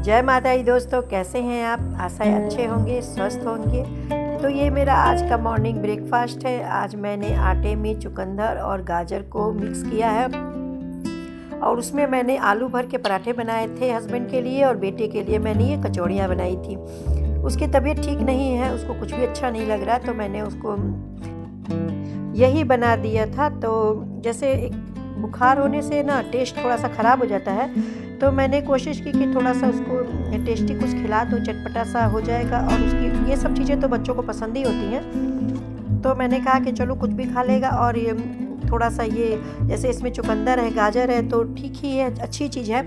जय माता दी दोस्तों, कैसे हैं आप? आशा है अच्छे होंगे, स्वस्थ होंगे। तो ये मेरा आज का मॉर्निंग ब्रेकफास्ट है। आज मैंने आटे में चुकंदर और गाजर को मिक्स किया है और उसमें मैंने आलू भर के पराठे बनाए थे हस्बैंड के लिए, और बेटे के लिए मैंने ये कचौड़ियाँ बनाई थी। उसकी तबीयत ठीक नहीं है, उसको कुछ भी अच्छा नहीं लग रहा, तो मैंने उसको यही बना दिया था। तो जैसे बुखार होने से ना टेस्ट थोड़ा सा ख़राब हो जाता है, तो मैंने कोशिश की कि थोड़ा सा उसको टेस्टी कुछ खिला दो, चटपटा सा हो जाएगा। और उसकी ये सब चीज़ें तो बच्चों को पसंद ही होती हैं, तो मैंने कहा कि चलो कुछ भी खा लेगा। और ये थोड़ा सा ये जैसे इसमें चुकंदर है, गाजर है, तो ठीक ही है, अच्छी चीज़ है।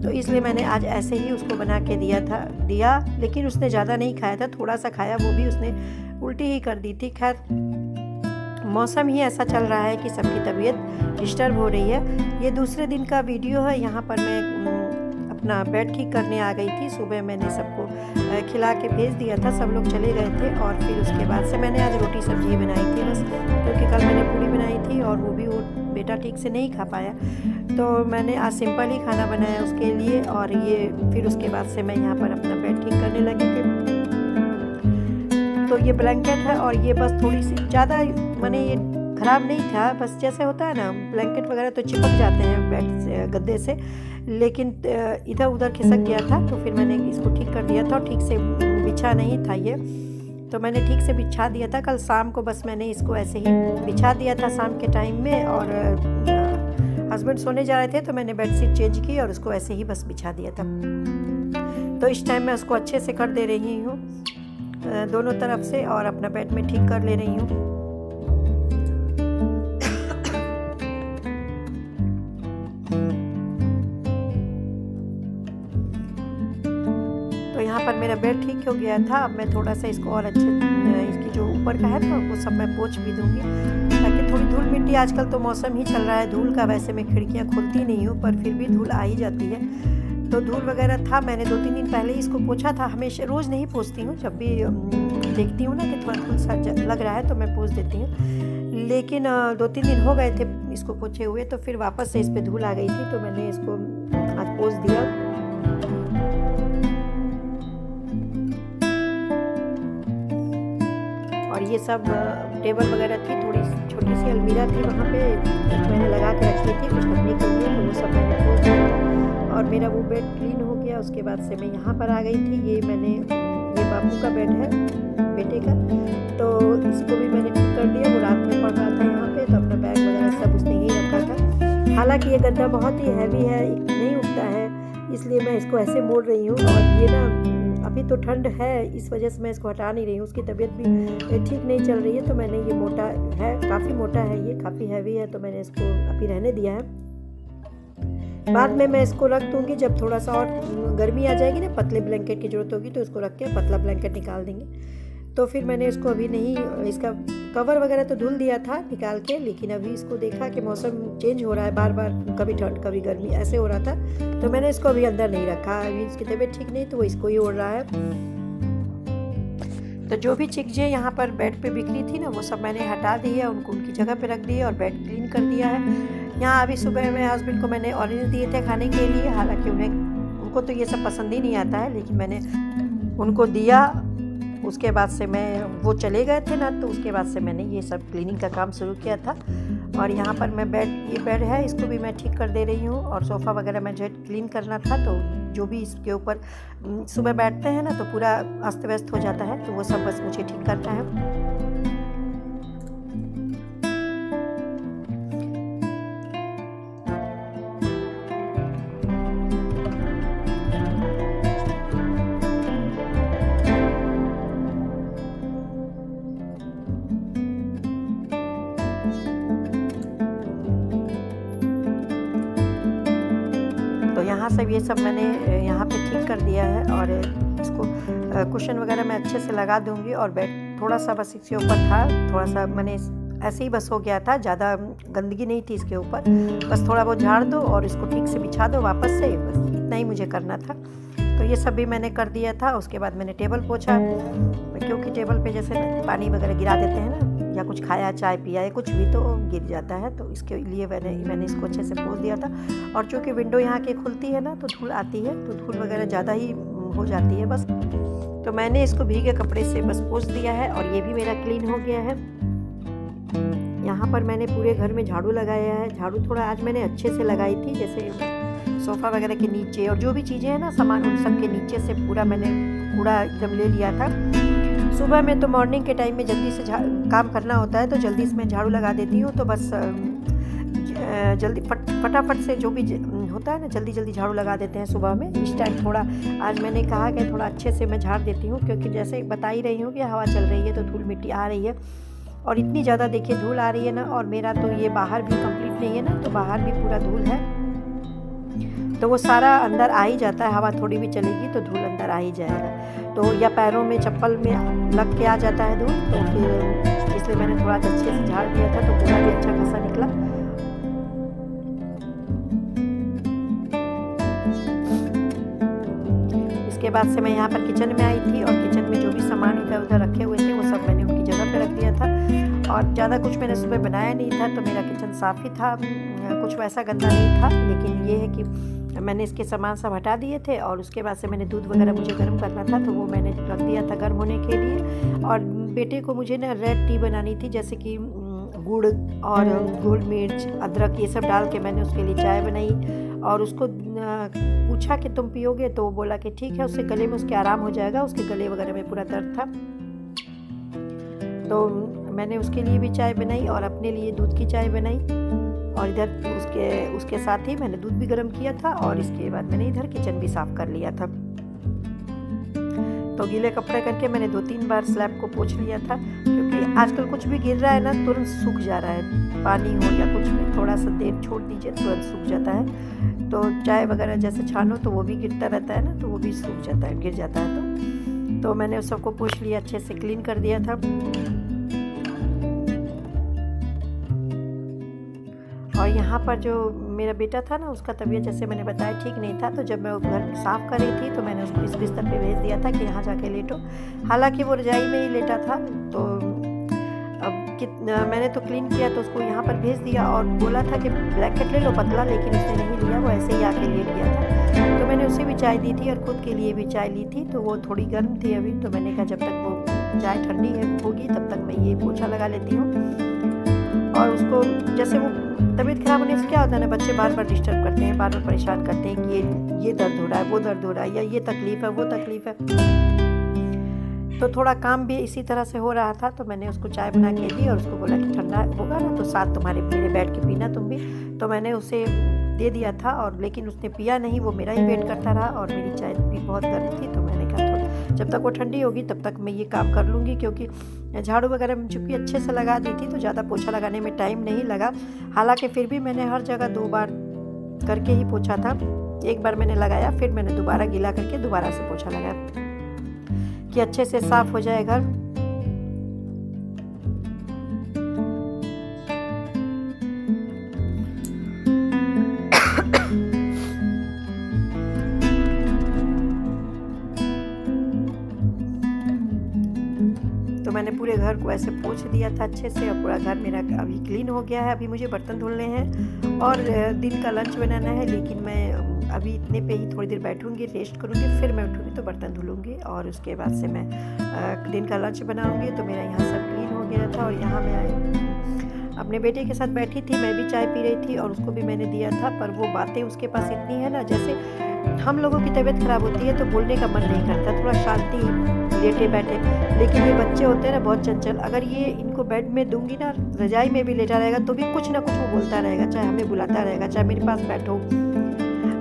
तो इसलिए मैंने आज ऐसे ही उसको बना के दिया। लेकिन उसने ज़्यादा नहीं खाया था, थोड़ा सा खाया, वो भी उसने उल्टी ही कर दी थी। खैर, मौसम ही ऐसा चल रहा है कि सबकी तबीयत डिस्टर्ब हो रही है। ये दूसरे दिन का वीडियो है। यहाँ पर मैं अपना बेड ठीक करने आ गई थी। सुबह मैंने सबको खिला के भेज दिया था, सब लोग चले गए थे। और फिर उसके बाद से मैंने आज रोटी सब्जी बनाई थी बस, क्योंकि कल मैंने पूड़ी बनाई थी और वो बेटा ठीक से नहीं खा पाया। तो मैंने आज सिंपल ही खाना बनाया उसके लिए। और ये फिर उसके बाद से मैं यहाँ पर अपना बेड ठीक करने लगी थी। तो ये ब्लैंकेट है और ये बस थोड़ी सी ज़्यादा, मैंने ये ख़राब नहीं था, बस जैसे होता है ना ब्लैंकेट वगैरह तो चिपक जाते हैं बेड से, गद्दे से, लेकिन इधर उधर खिसक गया था। तो फिर मैंने इसको ठीक कर दिया था और ठीक से बिछा नहीं था ये, तो मैंने ठीक से बिछा दिया था। कल शाम को बस मैंने इसको ऐसे ही बिछा दिया था शाम के टाइम में। और हस्बैंड सोने जा रहे थे, तो मैंने बेडशीट चेंज की और उसको ऐसे ही बस बिछा दिया था। तो इस टाइम मैं उसको अच्छे से कर दे रही हूँ दोनों तरफ से, और अपना बेड में ठीक कर ले रही हूँ। तो यहाँ पर मेरा बेड ठीक हो गया था। अब मैं थोड़ा सा इसको और अच्छे, इसकी जो ऊपर का है ना, वो सब मैं पोंछ भी दूँगी, ताकि थोड़ी धूल मिट्टी, आजकल तो मौसम ही चल रहा है धूल का। वैसे मैं खिड़कियाँ खोलती नहीं हूँ, पर फिर भी धूल आ ही जाती है। तो धूल वगैरह था, मैंने 2-3 दिन पहले इसको पोंछा था। हमेशा रोज़ नहीं पोंछती हूँ, जब भी देखती हूँ ना कि थोड़ा धूल सा लग रहा है तो मैं पोंछ देती हूँ। लेकिन 2-3 दिन हो गए थे इसको पोंछे हुए, तो फिर वापस से इस पे धूल आ गई थी, तो मैंने इसको आज पोंछ दिया। और ये सब टेबल वगैरह थी, थोड़ी छोटी सी अलमीरा थी वहाँ पे, मैंने लगा के रखी थी कुछ रखने के लिए, तो वो सब मैंने पोंछ दिया। और मेरा वो बेड क्लीन हो गया। उसके बाद से मैं यहाँ पर आ गई थी। ये बाबू का बेड है, बेटे का, तो इसको भी मैंने ठीक कर दिया। वो रात में पड़ रहा था यहाँ पे, तो अपना बैग वगैरह सब उसने यही रखा था। हालांकि ये गद्दा बहुत ही हैवी है, नहीं उठता है, इसलिए मैं इसको ऐसे मोड़ रही हूँ। और ये ना अभी तो ठंड है, इस वजह से मैं इसको हटा नहीं रही हूँ। उसकी तबीयत भी ठीक नहीं चल रही है, तो मैंने ये मोटा है, काफ़ी मोटा है, ये काफ़ी हैवी है, तो मैंने इसको अभी रहने दिया है। बाद में मैं इसको रख दूँगी, जब थोड़ा सा और गर्मी आ जाएगी ना, पतले ब्लैंकेट की ज़रूरत होगी, तो इसको रख के पतला ब्लैंकेट निकाल देंगे। तो फिर मैंने इसको अभी नहीं, इसका कवर वगैरह तो धुल दिया था निकाल के, लेकिन अभी इसको देखा कि मौसम चेंज हो रहा है बार बार, कभी ठंड कभी गर्मी ऐसे हो रहा था, तो मैंने इसको अभी अंदर नहीं रखा। अभी इसकी तबीयत ठीक नहीं, तो वो इसको ही ओढ़ रहा है। तो जो भी चीज़ें यहाँ पर बेड पे बिखरी थी ना, वो सब मैंने हटा दी है, उनको उनकी जगह पे रख दी है और बेड क्लीन कर दिया है। यहाँ अभी सुबह में हस्बैंड को मैंने ऑरेंज दिए थे खाने के लिए। हालांकि उनको तो ये सब पसंद ही नहीं आता है, लेकिन मैंने उनको दिया। उसके बाद से वो चले गए थे ना, तो उसके बाद से मैंने ये सब क्लीनिंग का काम शुरू किया था। और यहाँ पर ये बेड है, इसको भी मैं ठीक कर दे रही हूँ। और सोफ़ा वगैरह मुझे क्लीन करना था, तो जो भी इसके ऊपर सुबह बैठते हैं ना, तो पूरा अस्त व्यस्त हो जाता है, तो वो सब बस मुझे ठीक करना है। तो यहाँ से ये सब मैंने यहाँ पे ठीक कर दिया है। और इसको कुशन वगैरह मैं अच्छे से लगा दूँगी। और बेड थोड़ा सा बस इसके ऊपर था, थोड़ा सा मैंने ऐसे ही बस हो गया था, ज़्यादा गंदगी नहीं थी इसके ऊपर, बस थोड़ा बहुत झाड़ दो और इसको ठीक से बिछा दो वापस से, बस इतना ही मुझे करना था। तो ये सब भी मैंने कर दिया था। उसके बाद मैंने टेबल पोंछा, क्योंकि टेबल पे जैसे पानी वगैरह गिरा देते हैं ना, या कुछ खाया, चाय पिया या कुछ भी, तो गिर जाता है। तो इसके लिए मैंने इसको अच्छे से पोंछ दिया था। और चूँकि विंडो यहाँ की खुलती है ना, तो धूल आती है, तो धूल वगैरह ज़्यादा ही हो जाती है बस। तो मैंने इसको भीगे कपड़े से बस पोंछ दिया है और ये भी मेरा क्लीन हो गया है। यहाँ पर मैंने पूरे घर में झाड़ू लगाया है। झाड़ू थोड़ा आज मैंने अच्छे से लगाई थी, जैसे सोफ़ा वगैरह के नीचे और जो भी चीज़ें हैं ना सामान, उन सब के नीचे से पूरा मैंने कूड़ा एकदम ले लिया था। सुबह में तो मॉर्निंग के टाइम में जल्दी से काम करना होता है, तो जल्दी से मैं झाड़ू लगा देती हूँ। तो बस जल्दी फटाफट से जो भी होता है ना, जल्दी जल्दी झाड़ू लगा देते हैं सुबह में। इस टाइम थोड़ा आज मैंने कहा कि थोड़ा अच्छे से मैं झाड़ देती हूँ, क्योंकि जैसे बता ही रही हूँ कि हवा चल रही है तो धूल मिट्टी आ रही है और इतनी ज़्यादा देखिए धूल आ रही है ना। और मेरा तो ये बाहर भी कंप्लीट नहीं है ना, तो बाहर भी पूरा धूल है, तो वो सारा अंदर आ ही जाता है। हवा थोड़ी भी चलेगी तो धूल अंदर आ ही जाएगा। तो या पैरों में, चप्पल में लग के आ जाता है धूल, तो फिर इसलिए मैंने थोड़ा अच्छे से झाड़ दिया था, तो पूरा भी अच्छा खासा निकला। इसके बाद से मैं यहाँ पर किचन में आई थी और किचन में जो भी सामान इधर उधर रखे हुए थे वो सब मैंने उनकी जगह पे रख दिया था। और ज़्यादा कुछ मैंने सुबह बनाया नहीं था, तो मेरा किचन साफ़ ही था, कुछ वैसा गंदा नहीं था। लेकिन ये है कि मैंने इसके सामान सब हटा दिए थे और उसके बाद से मैंने दूध वगैरह मुझे गर्म करना था, तो वो मैंने रख दिया था गर्म होने के लिए। और बेटे को मुझे ना रेड टी बनानी थी, जैसे कि गुड़ और गोल मिर्च, अदरक, ये सब डाल के मैंने उसके लिए चाय बनाई। और उसको पूछा कि तुम पियोगे, तो वो बोला कि ठीक है, उससे गले में उसके आराम हो जाएगा, उसके गले वगैरह में पूरा दर्द था। तो मैंने उसके लिए भी चाय बनाई और अपने लिए दूध की चाय बनाई। और इधर उसके साथ ही मैंने दूध भी गर्म किया था और इसके बाद मैंने इधर किचन भी साफ़ कर लिया था। तो गीले कपड़े करके मैंने 2-3 बार स्लैब को पोंछ लिया था, क्योंकि आजकल कुछ भी गिर रहा है ना तुरंत सूख जा रहा है। पानी हो या कुछ भी, थोड़ा सा देर छोड़ दीजिए तुरंत सूख जाता है। तो चाय वगैरह जैसे छानो तो वो भी गिरता रहता है ना, तो वो भी सूख जाता है, गिर जाता है। तो मैंने उस सबको पोंछ लिया, अच्छे से क्लीन कर दिया था। और यहाँ पर जो मेरा बेटा था ना, उसका तबीयत जैसे मैंने बताया ठीक नहीं था। तो जब मैं वो घर साफ़ कर रही थी तो मैंने उसको इस बिस्तर पे भेज दिया था कि यहाँ जाके लेटो। हालांकि वो रजाई में ही लेटा था। तो अब मैंने तो क्लीन किया तो उसको यहाँ पर भेज दिया और बोला था कि ब्लैंकेट ले लो पतला, लेकिन उसने नहीं लिया, वो ऐसे ही आके लेट गया था। तो मैंने उसे भी चाय दी थी और खुद के लिए भी चाय ली थी। तो वो थोड़ी गर्म थी अभी, तो मैंने कहा जब तक वो चाय ठंडी होगी तब तक मैं ये पोछा लगा लेती हूँ। और उसको जैसे वो तबीयत ख़राब होने से क्या होता है ना, बच्चे बार बार डिस्टर्ब करते हैं, बार बार परेशान करते हैं कि ये दर्द हो रहा है, वो दर्द हो रहा है, या ये तकलीफ़ है, वो तकलीफ़ है। तो थोड़ा काम भी इसी तरह से हो रहा था। तो मैंने उसको चाय बना के दी और उसको बोला कि ठंडा होगा ना तो साथ तुम्हारे मेरे बैठ के पीना तुम भी। तो मैंने उसे दे दिया था, और लेकिन उसने पिया नहीं, वो मेरा ही वेट करता रहा। और मेरी चाय भी बहुत गर्म थी, तो मैंने कहा थोड़ा जब तक वो ठंडी होगी तब तक मैं ये काम कर लूँगी, क्योंकि झाड़ू वगैरह में चूँकि अच्छे से लगा दी थी तो ज़्यादा पोछा लगाने में टाइम नहीं लगा। हालांकि फिर भी मैंने हर जगह 2 बार करके ही पोछा था। एक बार मैंने लगाया, फिर मैंने दोबारा गीला करके दोबारा से पोछा लगाया कि अच्छे से साफ़ हो जाए घर। तो मैंने पूरे घर को ऐसे पोंछ दिया था अच्छे से, और पूरा घर मेरा अभी क्लीन हो गया है। अभी मुझे बर्तन धुलने हैं और दिन का लंच बनाना है, लेकिन मैं अभी इतने पे ही थोड़ी देर बैठूंगी, रेस्ट करूंगी, फिर मैं उठूंगी तो बर्तन धुलूंगी और उसके बाद से मैं दिन का लंच बनाऊंगी। तो मेरा यहाँ सब क्लीन हो गया था। और यहाँ मैं अपने बेटे के साथ बैठी थी, मैं भी चाय पी रही थी और उसको भी मैंने दिया था। पर वो बातें उसके पास इतनी है ना, जैसे हम लोगों की तबीयत ख़राब होती है तो बोलने का मन नहीं करता, थोड़ा शांति लेटे बैठे। लेकिन ये बच्चे होते हैं ना बहुत चंचल, अगर ये इनको बेड में दूंगी ना, रजाई में भी लेटा रहेगा तो भी कुछ ना कुछ वो बोलता रहेगा, चाहे हमें बुलाता रहेगा, चाहे मेरे पास बैठो।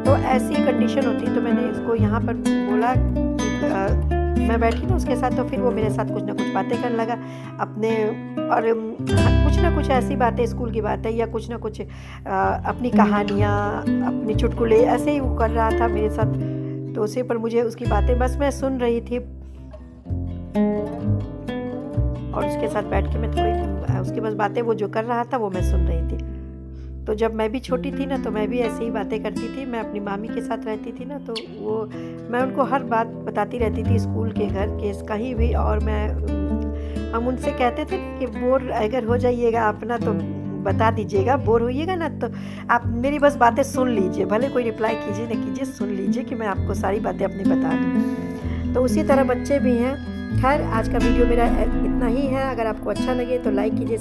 तो ऐसी कंडीशन होती। तो मैंने इसको यहाँ पर बोला कि मैं बैठी ना उसके साथ, तो फिर वो मेरे साथ कुछ ना कुछ बातें करने लगा अपने, और कुछ ना कुछ ऐसी बातें, स्कूल की बातें या कुछ ना कुछ अपनी कहानियाँ, अपनी चुटकुले, ऐसे ही वो कर रहा था मेरे साथ। तो उसी पर मुझे उसकी बातें बस मैं सुन रही थी और उसके साथ बैठ के मैं थोड़ी उसकी बस बातें, वो जो कर रहा था वो मैं सुन रही थी। तो जब मैं भी छोटी थी ना तो मैं भी ऐसे ही बातें करती थी। मैं अपनी मामी के साथ रहती थी ना, तो वो मैं उनको हर बात बताती रहती थी, स्कूल के, घर के, कहीं भी। और मैं हम उनसे कहते थे कि बोर अगर हो जाइएगा अपना तो बता दीजिएगा, बोर होइएगा ना तो आप मेरी बस बातें सुन लीजिए, भले कोई रिप्लाई कीजिए ना कीजिए, सुन लीजिए कि मैं आपको सारी बातें अपनी बता दूँ। तो उसी तरह बच्चे भी हैं। खैर आज का वीडियो मेरा इतना ही है। अगर आपको अच्छा लगे तो लाइक कीजिए।